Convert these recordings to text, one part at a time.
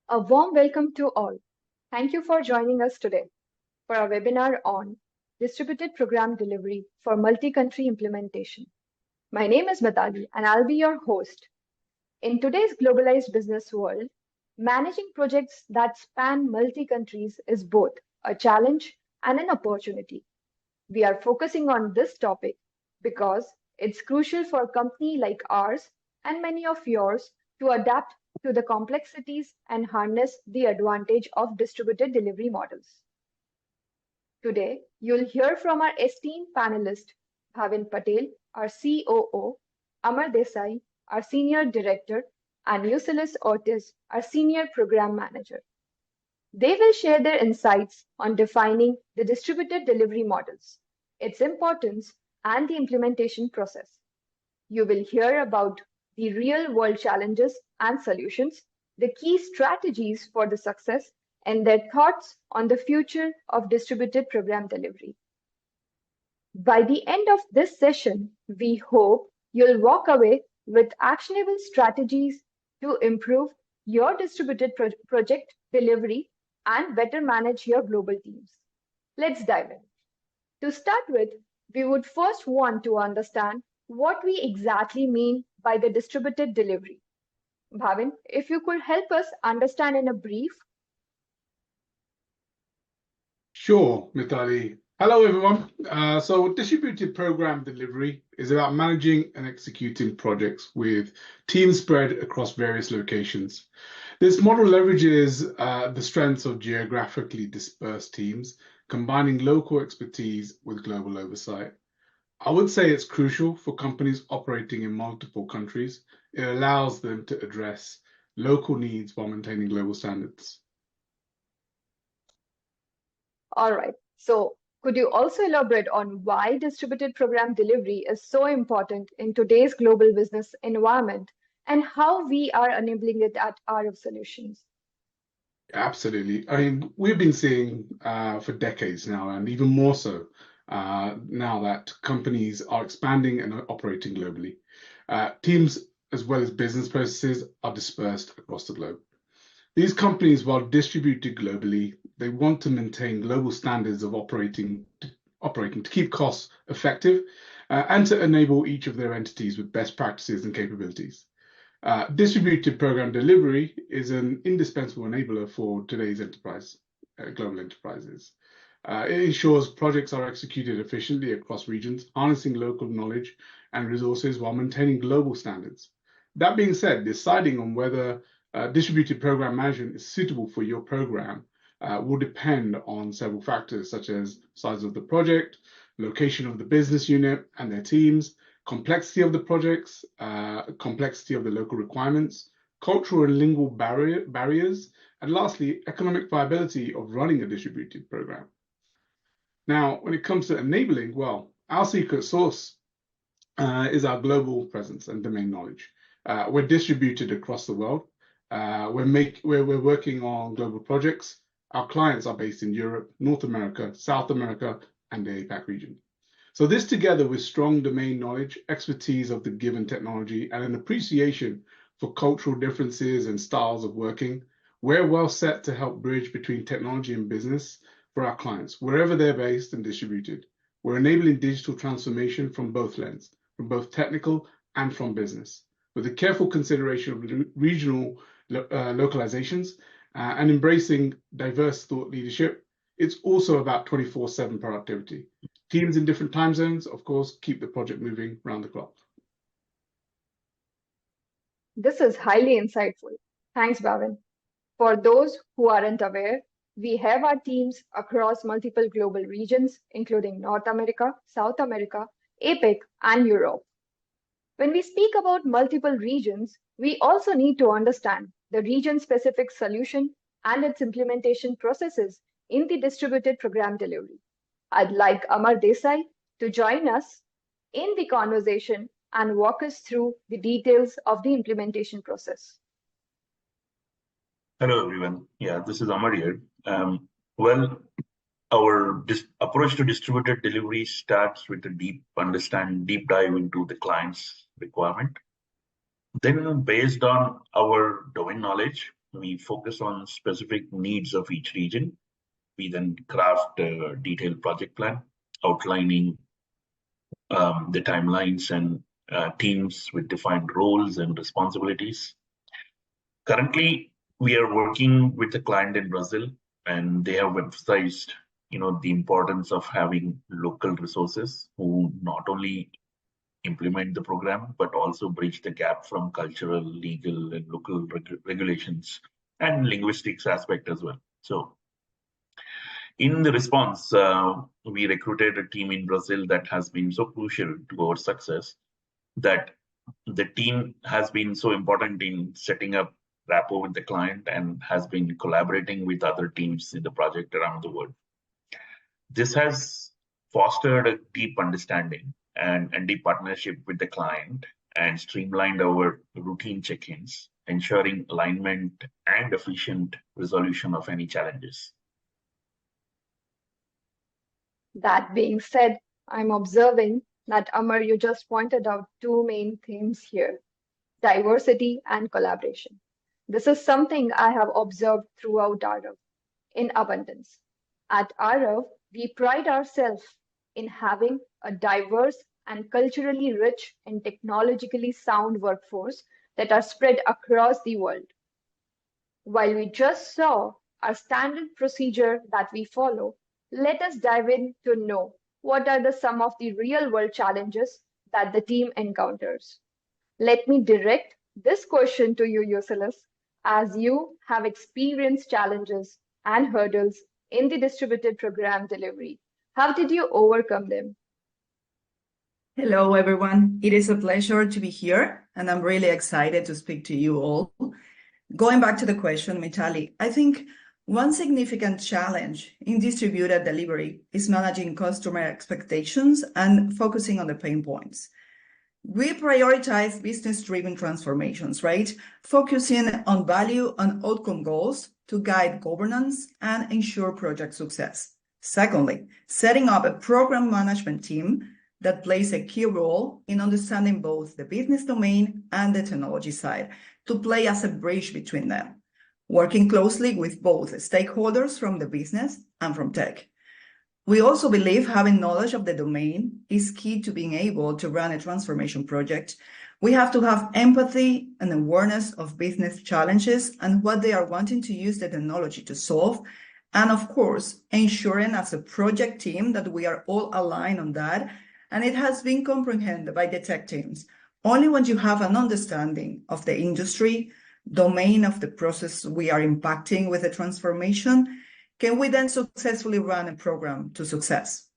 A warm welcome to all. Thank you for joining us today for our webinar on Distributed Program Delivery for Multi-Country Implementation. My name is Matali and I'll be your host. In today's globalized business world, managing projects that span multi-countries is both a challenge and an opportunity. We are focusing on this topic because it's crucial for a company like ours and many of yours to adapt to the complexities and harness the advantage of distributed delivery models. Today, you'll hear from our esteemed panelist, Bhavin Patel, our COO, Amar Desai, our Senior Director, and Yuselis Ortiz, our Senior Program Manager. They will share their insights on defining the distributed delivery models, its importance, and the implementation process. You will hear about the real-world challenges and solutions, the key strategies for the success, and their thoughts on the future of distributed program delivery. By the end of this session, we hope you'll walk away with actionable strategies to improve your distributed project delivery and better manage your global teams. Let's dive in. To start with, we would first want to understand what we exactly mean by the distributed delivery. Bhavin, if you could help us understand in a brief. Sure, Mitali. Hello, everyone. So distributed program delivery is about managing and executing projects with teams spread across various locations. This model leverages the strengths of geographically dispersed teams, combining local expertise with global oversight. I would say it's crucial for companies operating in multiple countries. It allows them to address local needs while maintaining global standards. All right. So could you also elaborate on why distributed program delivery is so important in today's global business environment and how we are enabling it at Aarav Solutions? Absolutely. I mean, we've been seeing for decades now, and even more so now that companies are expanding and operating globally. Teams as well as business processes are dispersed across the globe. These companies, while distributed globally, they want to maintain global standards of operating to keep costs effective and to enable each of their entities with best practices and capabilities. Distributed program delivery is an indispensable enabler for today's global enterprises. It ensures projects are executed efficiently across regions, harnessing local knowledge and resources while maintaining global standards. That being said, deciding on whether distributed program management is suitable for your program will depend on several factors such as size of the project, location of the business unit and their teams, complexity of the projects, complexity of the local requirements, cultural and lingual barriers, and lastly, economic viability of running a distributed program. Now, when it comes to enabling, well, our secret sauce is our global presence and domain knowledge. We're distributed across the world. We're working on global projects. Our clients are based in Europe, North America, South America, and the APAC region. So this together with strong domain knowledge, expertise of the given technology, and an appreciation for cultural differences and styles of working, we're well set to help bridge between technology and business for our clients, wherever they're based and distributed. We're enabling digital transformation from both lens, from both technical and from business, with a careful consideration of regional localizations and embracing diverse thought leadership. It's also about 24/7 productivity. Teams in different time zones, of course, keep the project moving round the clock. This is highly insightful. Thanks, Bhavin. For those who aren't aware, we have our teams across multiple global regions, including North America, South America, APAC, and Europe. When we speak about multiple regions, we also need to understand the region-specific solution and its implementation processes in the distributed program delivery. I'd like Amar Desai to join us in the conversation and walk us through the details of the implementation process. Hello, everyone. Yeah, this is Amar here. Well, our approach to distributed delivery starts with a deep dive into the client's requirement. Then, based on our domain knowledge, we focus on specific needs of each region. We then craft a detailed project plan outlining the timelines and teams with defined roles and responsibilities. Currently, we are working with a client in Brazil, and they have emphasized, the importance of having local resources who not only implement the program but also bridge the gap from cultural, legal, and local regulations and linguistics aspect as well. So, in the response, we recruited a team in Brazil that has been so crucial to our success, that the team has been so important in setting up rapport with the client and has been collaborating with other teams in the project around the world. This has fostered a deep understanding and deep partnership with the client and streamlined our routine check-ins, ensuring alignment and efficient resolution of any challenges. That being said, I'm observing that Amar, you just pointed out two main themes here: diversity and collaboration. This is something I have observed throughout Aarav in abundance. At Aarav, we pride ourselves in having a diverse and culturally rich and technologically sound workforce that are spread across the world. While we just saw our standard procedure that we follow, let us dive in to know what are some of the real world challenges that the team encounters. Let me direct this question to you, Yuselis, as you have experienced challenges and hurdles in the distributed program delivery. How did you overcome them? Hello, everyone. It is a pleasure to be here, and I'm really excited to speak to you all. Going back to the question, Mitali, I think one significant challenge in distributed delivery is managing customer expectations and focusing on the pain points. We prioritize business-driven transformations, right? Focusing on value and outcome goals to guide governance and ensure project success. Secondly, setting up a program management team that plays a key role in understanding both the business domain and the technology side to play as a bridge between them, working closely with both stakeholders from the business and from tech. We also believe having knowledge of the domain is key to being able to run a transformation project. We have to have empathy and awareness of business challenges and what they are wanting to use the technology to solve. And of course, ensuring as a project team that we are all aligned on that. And it has been comprehended by the tech teams. Only when you have an understanding of the industry, domain of the process we are impacting with the transformation, can we then successfully run a program to success.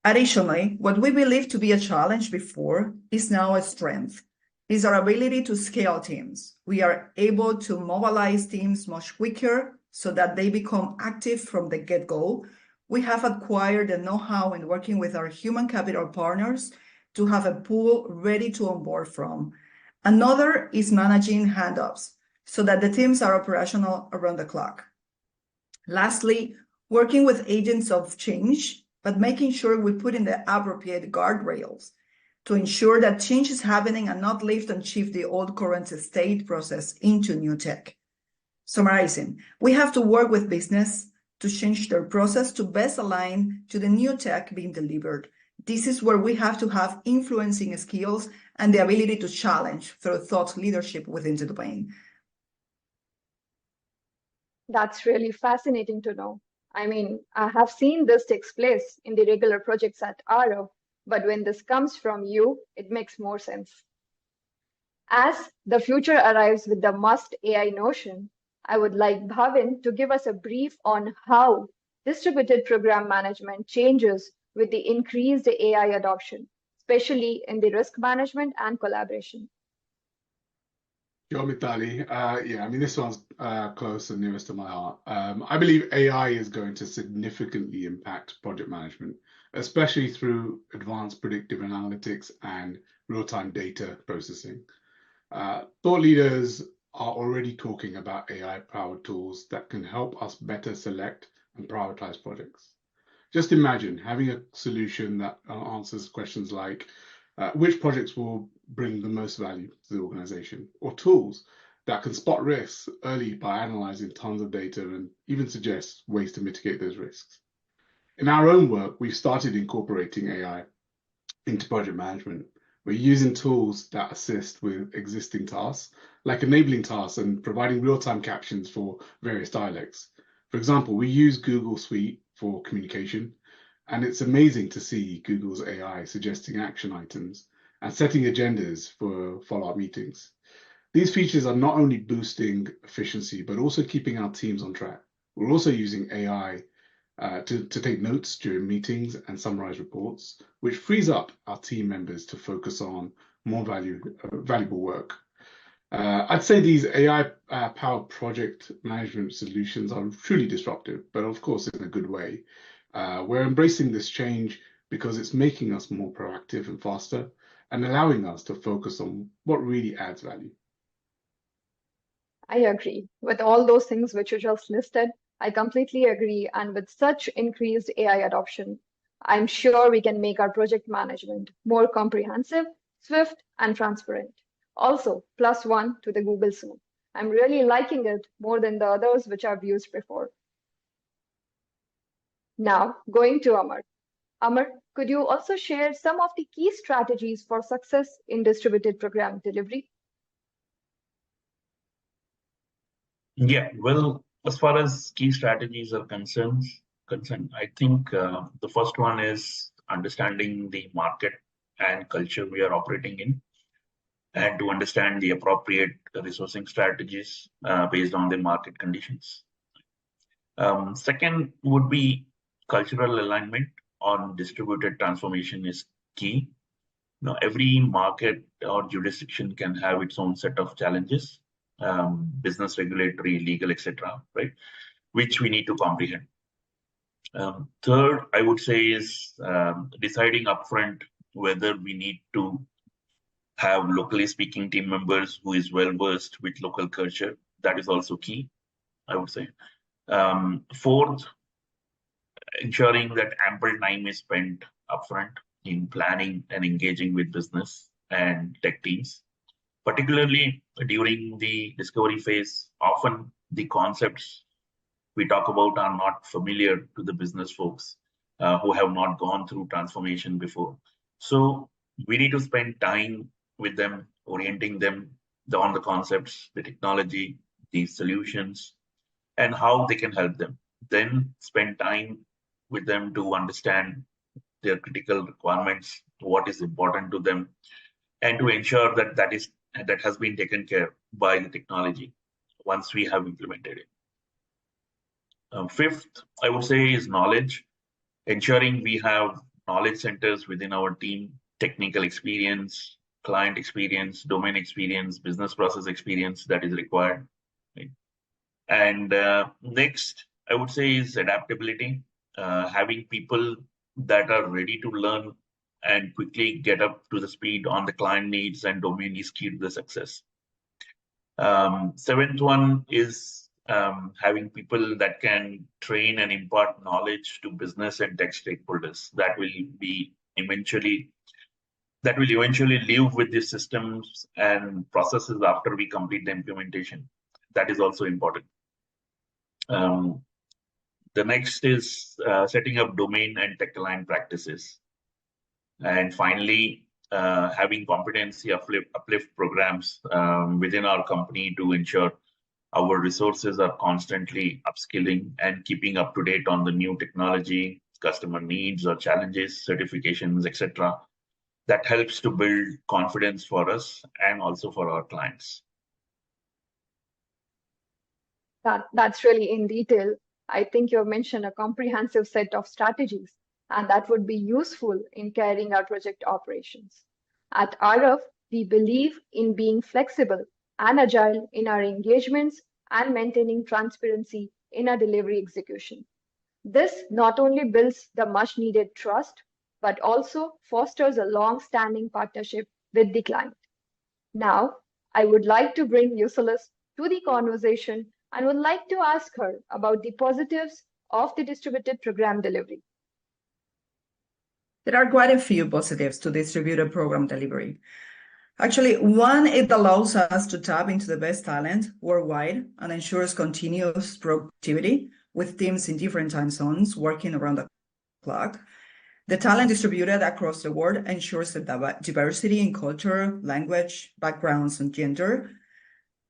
Additionally, what we believe to be a challenge before is now a strength, is our ability to scale teams. We are able to mobilize teams much quicker so that they become active from the get-go. We have acquired the know-how in working with our human capital partners to have a pool ready to onboard from. Another is managing handoffs so that the teams are operational around the clock. Lastly, working with agents of change, but making sure we put in the appropriate guardrails to ensure that change is happening and not lift and shift the old current state process into new tech. Summarizing, we have to work with business to change their process to best align to the new tech being delivered. This is where we have to have influencing skills and the ability to challenge through thought leadership within the domain. That's really fascinating to know. I mean, I have seen this takes place in the regular projects at Aarav, but when this comes from you, it makes more sense. As the future arrives with the must AI notion, I would like Bhavin to give us a brief on how distributed program management changes with the increased AI adoption, especially in the risk management and collaboration. Sure, Mitali. Yeah, I mean, this one's close and nearest to my heart. I believe AI is going to significantly impact project management, especially through advanced predictive analytics and real-time data processing. Thought leaders are already talking about AI-powered tools that can help us better select and prioritize projects. Just imagine having a solution that answers questions like which projects will bring the most value to the organization, or tools that can spot risks early by analyzing tons of data and even suggest ways to mitigate those risks. In our own work, we've started incorporating AI into project management. We're using tools that assist with existing tasks, like enabling tasks and providing real-time captions for various dialects. For example, we use Google Suite for communication, and it's amazing to see Google's AI suggesting action items and setting agendas for follow-up meetings. These features are not only boosting efficiency, but also keeping our teams on track. We're also using AI to take notes during meetings and summarize reports, which frees up our team members to focus on more valuable work. I'd say these AI-powered project management solutions are truly disruptive, but of course in a good way. We're embracing this change because it's making us more proactive and faster and allowing us to focus on what really adds value. I agree. With all those things which you just listed, I completely agree. And with such increased AI adoption, I'm sure we can make our project management more comprehensive, swift, and transparent. Also, +1 to the Google Suite. I'm really liking it more than the others which I've used before. Now, going to Amar. Amar, could you also share some of the key strategies for success in distributed program delivery? Yeah, well, as far as key strategies are concerned, I think the first one is understanding the market and culture we are operating in, and to understand the appropriate resourcing strategies based on the market conditions. Second would be cultural alignment on distributed transformation is key. Every market or jurisdiction can have its own set of challenges, business, regulatory, legal, etc., right? Which we need to comprehend. Third, I would say is deciding upfront whether we need to have locally speaking team members who is well versed with local culture. That is also key, I would say. Fourth, ensuring that ample time is spent upfront in planning and engaging with business and tech teams. Particularly during the discovery phase, often the concepts we talk about are not familiar to the business folks who have not gone through transformation before. So we need to spend time with them, orienting them on the concepts, the technology, the solutions, and how they can help them. Then spend time with them to understand their critical requirements, what is important to them, and to ensure that that has been taken care by the technology once we have implemented it. Fifth, I would say, is knowledge, ensuring we have knowledge centers within our team, technical experience, client experience, domain experience, business process experience that is required. Right? And next, I would say, is adaptability, having people that are ready to learn and quickly get up to the speed on the client needs and domain is key to the success. Seventh one is having people that can train and impart knowledge to business and tech stakeholders that will eventually live with these systems and processes after we complete the implementation. That is also important. The next is setting up domain and tech aligned practices. And finally, having competency uplift programs within our company to ensure our resources are constantly upskilling and keeping up to date on the new technology, customer needs or challenges, certifications, etc. That helps to build confidence for us and also for our clients. That's really in detail. I think you've mentioned a comprehensive set of strategies, and that would be useful in carrying out project operations. At Aarav, we believe in being flexible and agile in our engagements and maintaining transparency in our delivery execution. This not only builds the much needed trust, but also fosters a long-standing partnership with the client. Now, I would like to bring Yuselis to the conversation and would like to ask her about the positives of the distributed program delivery. There are quite a few positives to distributed program delivery. Actually, one, it allows us to tap into the best talent worldwide and ensures continuous productivity with teams in different time zones working around the clock. The talent distributed across the world ensures the diversity in culture, language, backgrounds, and gender.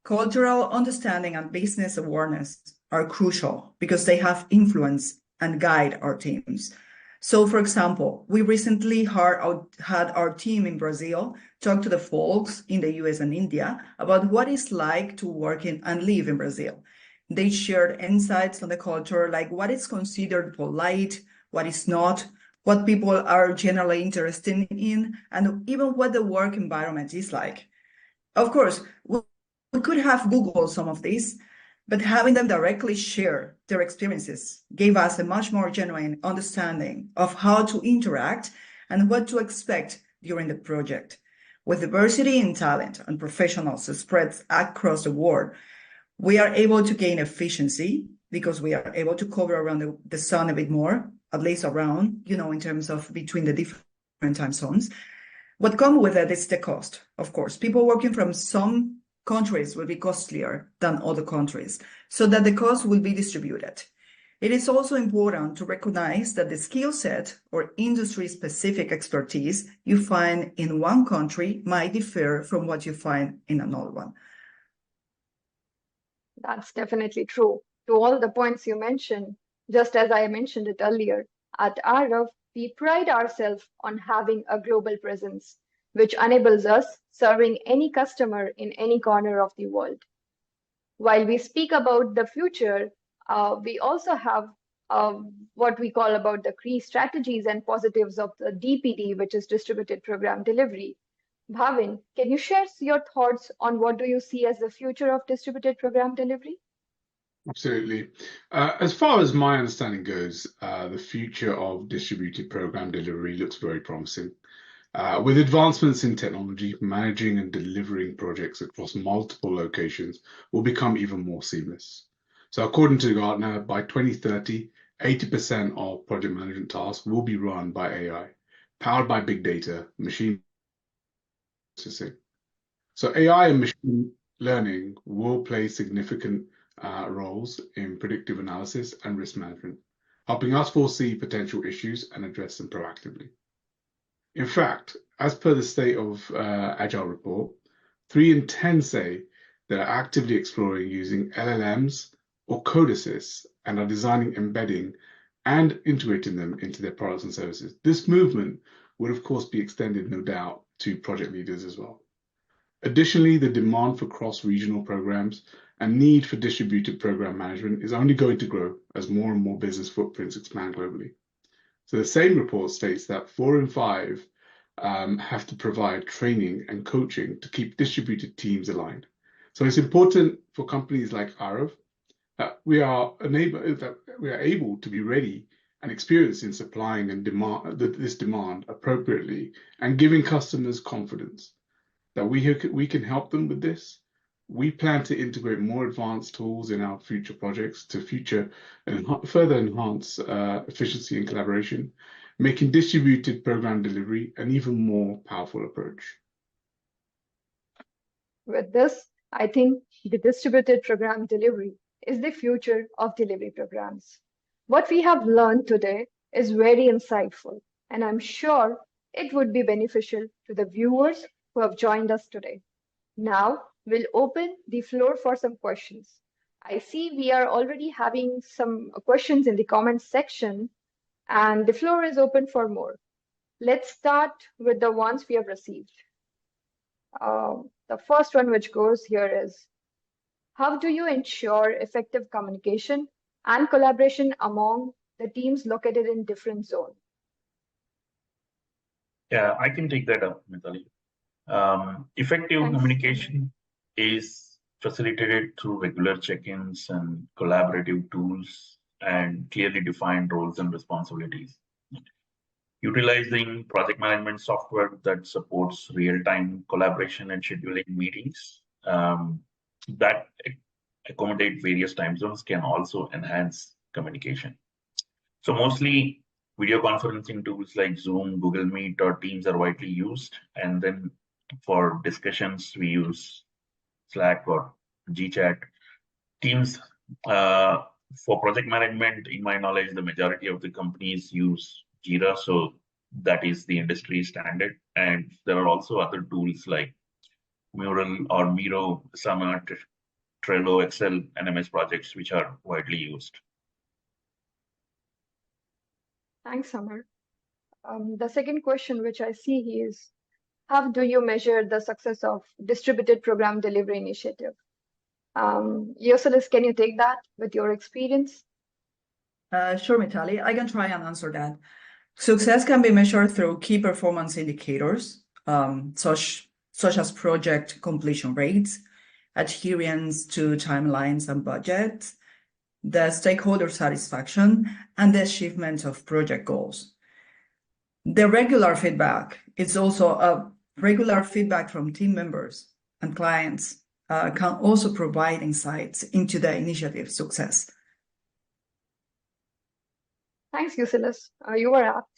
Cultural understanding and business awareness are crucial because they have influence and guide our teams. So, for example, we recently had our team in Brazil talk to the folks in the US and India about what it's like to work in and live in Brazil. They shared insights on the culture, like what is considered polite, what is not, what people are generally interested in, and even what the work environment is like. Of course, we could have Googled some of these, but having them directly share their experiences gave us a much more genuine understanding of how to interact and what to expect during the project. With diversity in talent and professionals spread across the world, we are able to gain efficiency because we are able to cover around the sun a bit more, at least around, in terms of between the different time zones. What comes with it is the cost, of course. People working from some countries will be costlier than other countries, so that the cost will be distributed. It is also important to recognize that the skill set or industry-specific expertise you find in one country might differ from what you find in another one. That's definitely true. To all the points you mentioned, just as I mentioned it earlier, at Aarav, we pride ourselves on having a global presence, which enables us serving any customer in any corner of the world. While we speak about the future, we also have what we call about the key strategies and positives of the DPD, which is distributed program delivery. Bhavin, can you share your thoughts on what do you see as the future of distributed program delivery? Absolutely. As far as my understanding goes, the future of distributed program delivery looks very promising. With advancements in technology, managing and delivering projects across multiple locations will become even more seamless. So according to Gartner, by 2030, 80% of project management tasks will be run by AI, powered by big data, machine processing. So AI and machine learning will play significant roles in predictive analysis and risk management, helping us foresee potential issues and address them proactively. In fact, as per the State of Agile report, 3 in 10 say they're actively exploring using LLMs or code assists and are designing, embedding, and integrating them into their products and services. This movement would, of course, be extended, no doubt, to project leaders as well. Additionally, the demand for cross-regional programs and need for distributed program management is only going to grow as more and more business footprints expand globally. So the same report states that 4 in 5 have to provide training and coaching to keep distributed teams aligned. So it's important for companies like Aarav that we are able to be ready and experienced in supplying and this demand appropriately and giving customers confidence that we can help them with this. We plan to integrate more advanced tools in our future projects to further enhance efficiency and collaboration, making distributed program delivery an even more powerful approach. With this, I think the distributed program delivery is the future of delivery programs. What we have learned today is very insightful, and I'm sure it would be beneficial to the viewers who have joined us today. Now, we'll open the floor for some questions. I see we are already having some questions in the comments section, and the floor is open for more. Let's start with the ones we have received. The first one which goes here is, how do you ensure effective communication and collaboration among the teams located in different zones? Yeah, I can take that up, Mithali. Effective Thanks. communication is facilitated through regular check-ins and collaborative tools and clearly defined roles and responsibilities. Utilizing project management software that supports real-time collaboration and scheduling meetings that accommodate various time zones can also enhance communication. So mostly video conferencing tools like Zoom, Google Meet, or Teams are widely used. And then For discussions, we use Slack or GChat. Teams, for project management, in my knowledge, the majority of the companies use Jira, so that is the industry standard. And there are also other tools like Mural or Miro, Asana, Trello, Excel, and MS projects, which are widely used. Thanks, Amar. The second question which I see here is, how do you measure the success of distributed program delivery initiative? Yuselis, can you take that with your experience? Sure, Mitali, I can try and answer that. Success can be measured through key performance indicators, such as project completion rates, adherence to timelines and budgets, the stakeholder satisfaction, and the achievement of project goals. The regular feedback is also a regular feedback from team members and clients can also provide insights into the initiative success. Thanks, Yuselis. You were apt.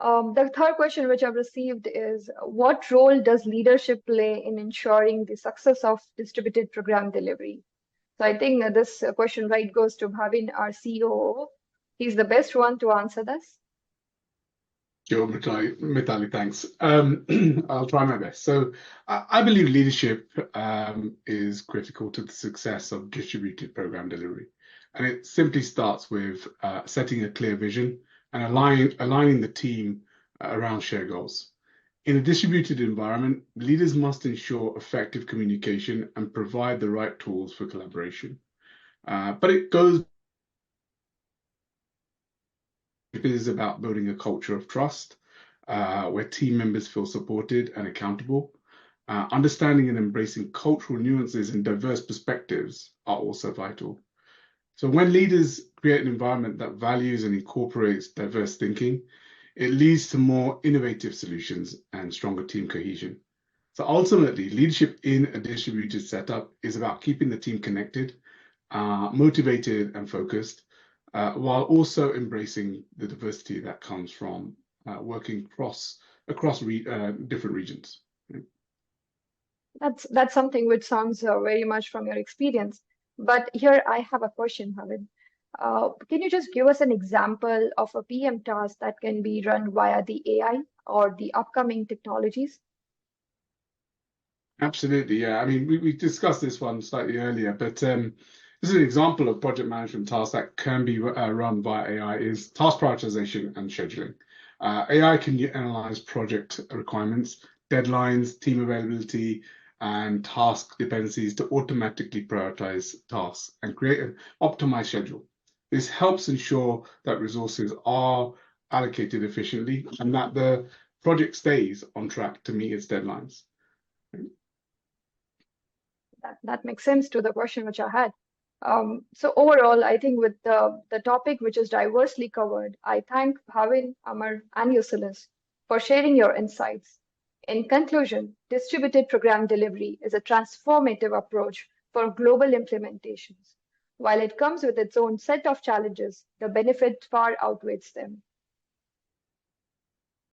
The third question which I've received is, what role does leadership play in ensuring the success of distributed program delivery? So I think this question right goes to Bhavin, our COO. He's the best one to answer this. Sure, Mitali, thanks. I'll try my best. So I believe leadership is critical to the success of distributed program delivery. And it simply starts with setting a clear vision and aligning the team around shared goals. In a distributed environment, leaders must ensure effective communication and provide the right tools for collaboration. But it is about building a culture of trust, where team members feel supported and accountable. Understanding and embracing cultural nuances and diverse perspectives are also vital. So when leaders create an environment that values and incorporates diverse thinking, it leads to more innovative solutions and stronger team cohesion. So ultimately, leadership in a distributed setup is about keeping the team connected, motivated and focused, while also embracing the diversity that comes from working across different regions. That's something which sounds very much from your experience. But here I have a question, Bhavin. Can you just give us an example of a PM task that can be run via the AI or the upcoming technologies? Absolutely, yeah. I mean, we discussed this one slightly earlier, but this is an example of project management tasks that can be run by AI is task prioritization and scheduling. AI can analyze project requirements, deadlines, team availability, and task dependencies to automatically prioritize tasks and create an optimized schedule. This helps ensure that resources are allocated efficiently and that the project stays on track to meet its deadlines. That makes sense to the question which I had. So overall, I think with the topic which is diversely covered, I thank Bhavin, Amar, and Yuselis for sharing your insights. In conclusion, distributed program delivery is a transformative approach for global implementations. While it comes with its own set of challenges, the benefit far outweighs them.